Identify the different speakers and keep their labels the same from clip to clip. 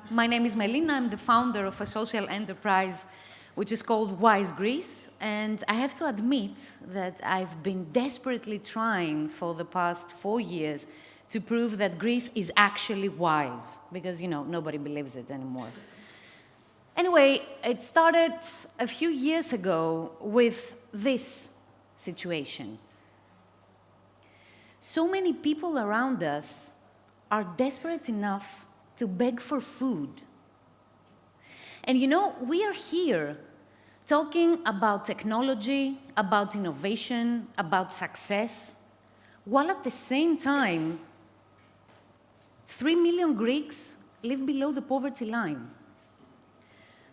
Speaker 1: My name is Melina. I'm the founder of a social enterprise which is called Wise Greece. And I have to admit that I've been desperately trying for the past 4 years to prove that Greece is actually wise, because, you know, nobody believes it anymore. Anyway, it started a few years ago with this situation. So many people around us are desperate enough to beg for food. And you know, we are here talking about technology, about innovation, about success, while at the same time, 3 million Greeks live below the poverty line.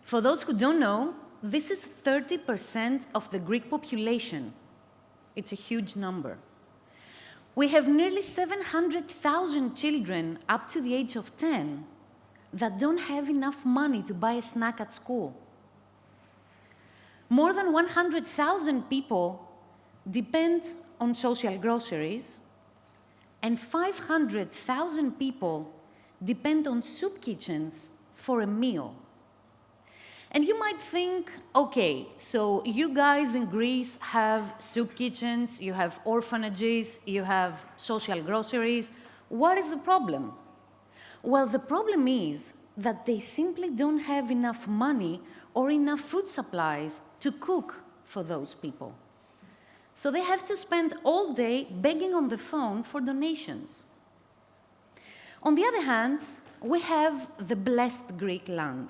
Speaker 1: For those who don't know, this is 30% of the Greek population. It's a huge number. We have nearly 700,000 children up to the age of 10 that don't have enough money to buy a snack at school. More than 100,000 people depend on social groceries, and 500,000 people depend on soup kitchens for a meal. And you might think, okay, so you guys in Greece have soup kitchens, you have orphanages, you have social groceries. What is the problem? Well, the problem is that they simply don't have enough money or enough food supplies to cook for those people. So they have to spend all day begging on the phone for donations. On the other hand, we have the blessed Greek land.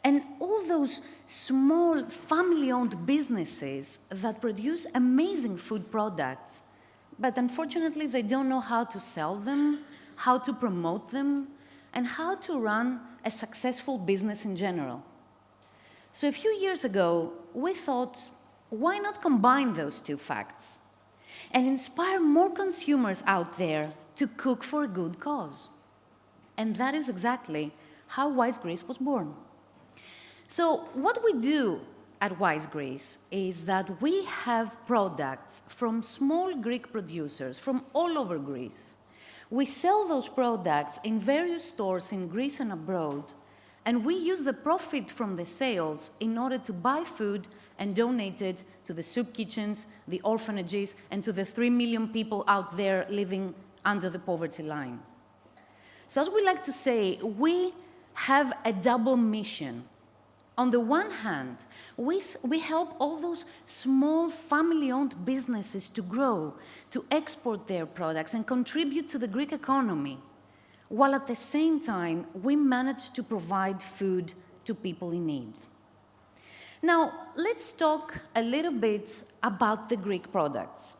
Speaker 1: And all those small family-owned businesses that produce amazing food products, but unfortunately they don't know how to sell them, how to promote them, and how to run a successful business in general. So a few years ago, we thought, why not combine those two facts and inspire more consumers out there to cook for a good cause? And that is exactly how Wise Greece was born. So what we do at Wise Greece is that we have products from small Greek producers from all over Greece. We sell those products in various stores in Greece and abroad, and we use the profit from the sales in order to buy food and donate it to the soup kitchens, the orphanages, and to the 3 million people out there living under the poverty line. So as we like to say, we have a double mission. On the one hand, we help all those small family-owned businesses to grow, to export their products and contribute to the Greek economy, while at the same time, we manage to provide food to people in need. Now, let's talk a little bit about the Greek products,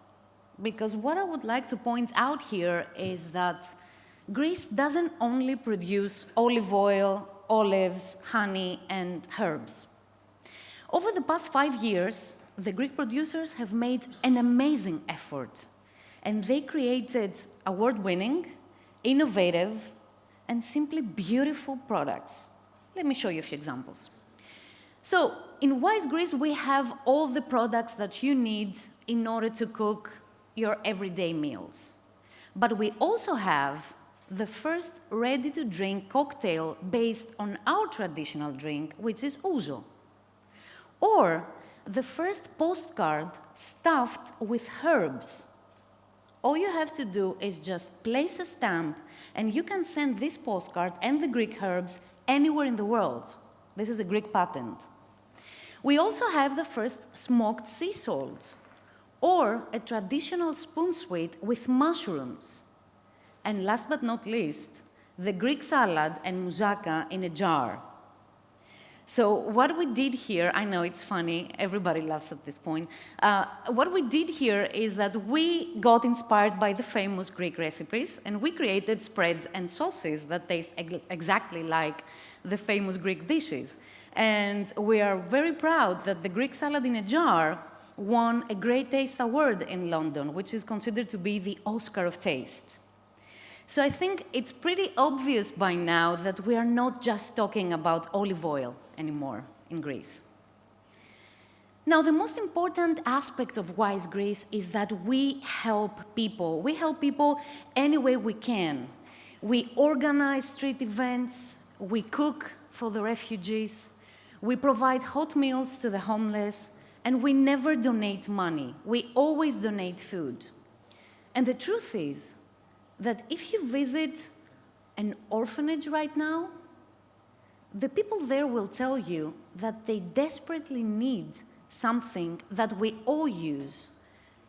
Speaker 1: because what I would like to point out here is that Greece doesn't only produce olive oil, olives, honey, and herbs. Over the past 5 years, the Greek producers have made an amazing effort, and they created award-winning, innovative, and simply beautiful products. Let me show you a few examples. So, in Wise Greece, we have all the products that you need in order to cook your everyday meals. But we also have the first ready-to-drink cocktail based on our traditional drink, which is ouzo. Or the first postcard stuffed with herbs. All you have to do is just place a stamp, and you can send this postcard and the Greek herbs anywhere in the world. This is a Greek patent. We also have the first smoked sea salt, or a traditional spoon sweet with mushrooms. And last but not least, the Greek salad and moussaka in a jar. So what we did here, I know it's funny, everybody laughs at this point. What we did here is that we got inspired by the famous Greek recipes, and we created spreads and sauces that taste exactly like the famous Greek dishes. And we are very proud that the Greek salad in a jar won a Great Taste Award in London, which is considered to be the Oscar of taste. So I think it's pretty obvious by now that we are not just talking about olive oil anymore in Greece. Now, the most important aspect of Wise Greece is that we help people. We help people any way we can. We organize street events, we cook for the refugees, we provide hot meals to the homeless, and we never donate money. We always donate food. And the truth is that if you visit an orphanage right now, the people there will tell you that they desperately need something that we all use,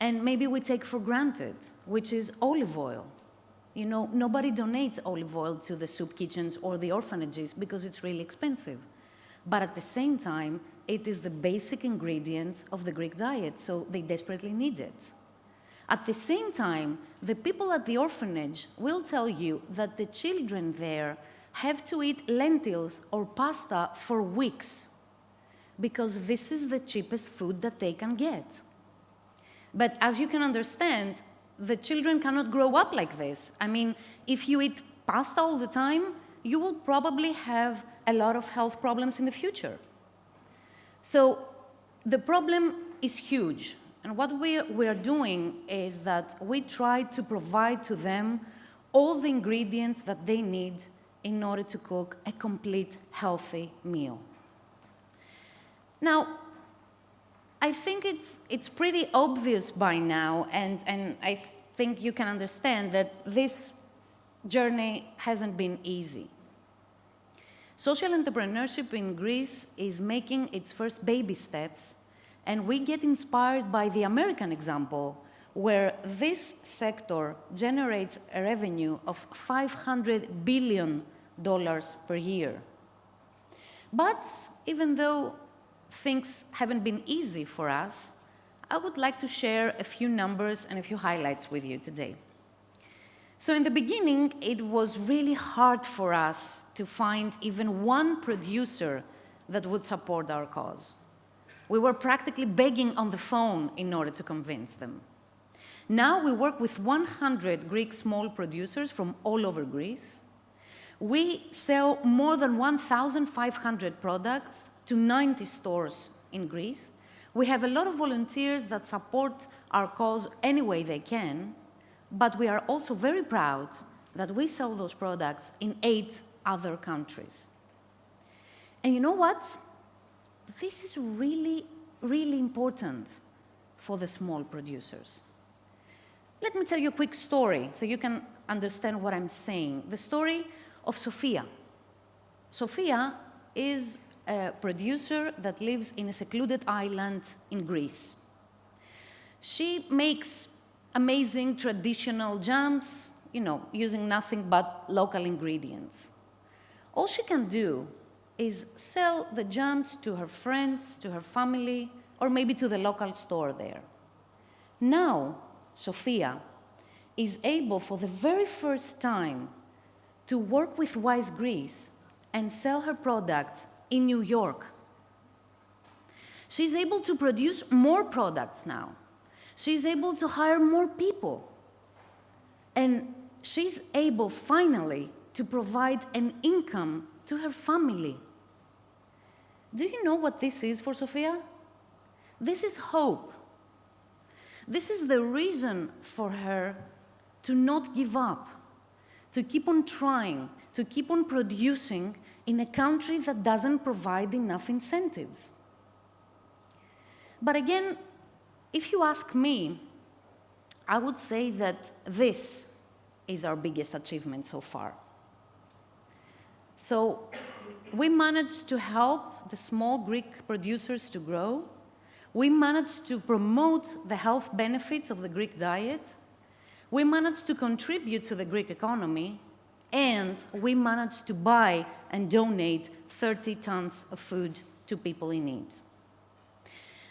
Speaker 1: and maybe we take for granted, which is olive oil. You know, nobody donates olive oil to the soup kitchens or the orphanages because it's really expensive. But at the same time, it is the basic ingredient of the Greek diet, so they desperately need it. At the same time, the people at the orphanage will tell you that the children there have to eat lentils or pasta for weeks because this is the cheapest food that they can get. But as you can understand, the children cannot grow up like this. I mean, if you eat pasta all the time, you will probably have a lot of health problems in the future. So the problem is huge. And what we are doing is that we try to provide to them all the ingredients that they need in order to cook a complete, healthy meal. Now, I think it's pretty obvious by now, and I think you can understand that this journey hasn't been easy. Social entrepreneurship in Greece is making its first baby steps, and we get inspired by the American example, where this sector generates a revenue of $500 billion per year. But even though things haven't been easy for us, I would like to share a few numbers and a few highlights with you today. So in the beginning, it was really hard for us to find even one producer that would support our cause. We were practically begging on the phone in order to convince them. Now we work with 100 Greek small producers from all over Greece. We sell more than 1,500 products to 90 stores in Greece. We have a lot of volunteers that support our cause any way they can, but we are also very proud that we sell those products in 8 other countries. And you know what? This is really, really important for the small producers. Let me tell you a quick story so you can understand what I'm saying. The story of Sophia. Sophia is a producer that lives in a secluded island in Greece. She makes amazing traditional jams, you know, using nothing but local ingredients. All she can do is sell the jams to her friends, to her family, or maybe to the local store there. Now, Sophia is able for the very first time to work with Wise Greece and sell her products in New York. She's able to produce more products now. She's able to hire more people. And she's able, finally, to provide an income to her family. Do you know what this is for Sophia? This is hope. This is the reason for her to not give up, to keep on trying, to keep on producing in a country that doesn't provide enough incentives. But again, if you ask me, I would say that this is our biggest achievement so far. So we managed to help the small Greek producers to grow. We managed to promote the health benefits of the Greek diet. We managed to contribute to the Greek economy, and we managed to buy and donate 30 tons of food to people in need.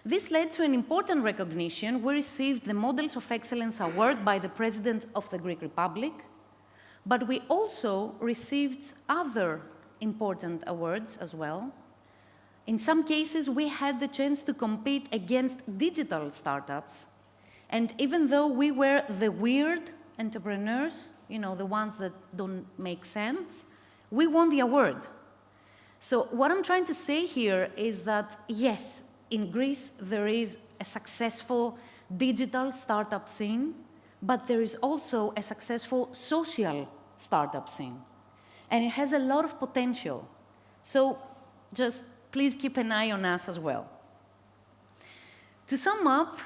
Speaker 1: This led to an important recognition. We received the Models of Excellence Award by the President of the Greek Republic, but we also received other important awards as well. In some cases, we had the chance to compete against digital startups, and even though we were the weird entrepreneurs, you know, the ones that don't make sense, we won the award. So what I'm trying to say here is that, yes, in Greece, there is a successful digital startup scene, but there is also a successful social startup scene. and it has a lot of potential. So just please keep an eye on us as well. To sum up,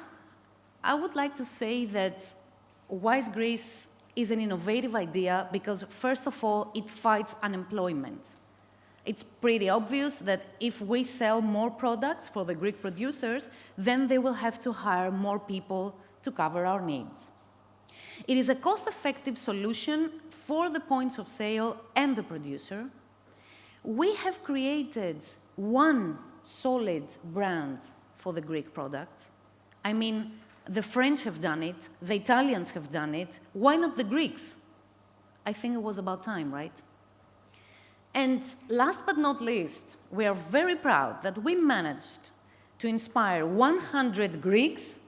Speaker 1: I would like to say that Wise Greece is an innovative idea because, first of all, it fights unemployment. It's pretty obvious that if we sell more products for the Greek producers, then they will have to hire more people to cover our needs. It is a cost-effective solution for the points of sale and the producer. We have created one solid brand for the Greek products. I mean, the French have done it, the Italians have done it. Why not the Greeks? I think it was about time, right? And last but not least, we are very proud that we managed to inspire 100 Greeks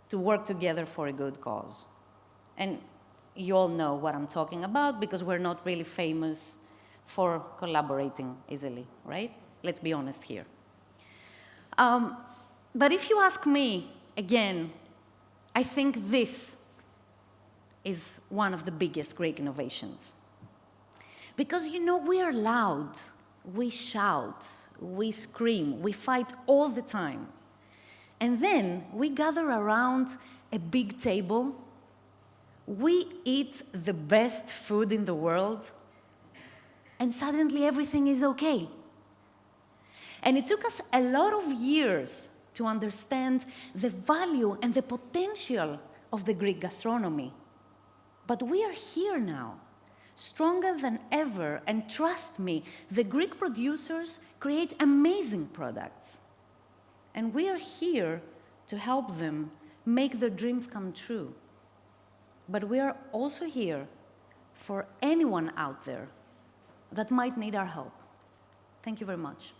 Speaker 1: to work together for a good cause. And you all know what I'm talking about because we're not really famous for collaborating easily, right? Let's be honest here. But if you ask me, again, I think this is one of the biggest Greek innovations. Because, you know, we are loud, we shout, we scream, we fight all the time. And then we gather around a big table, we eat the best food in the world, and suddenly everything is okay. And it took us a lot of years to understand the value and the potential of the Greek gastronomy. But we are here now, stronger than ever, and trust me, the Greek producers create amazing products. And we are here to help them make their dreams come true. But we are also here for anyone out there that might need our help. Thank you very much.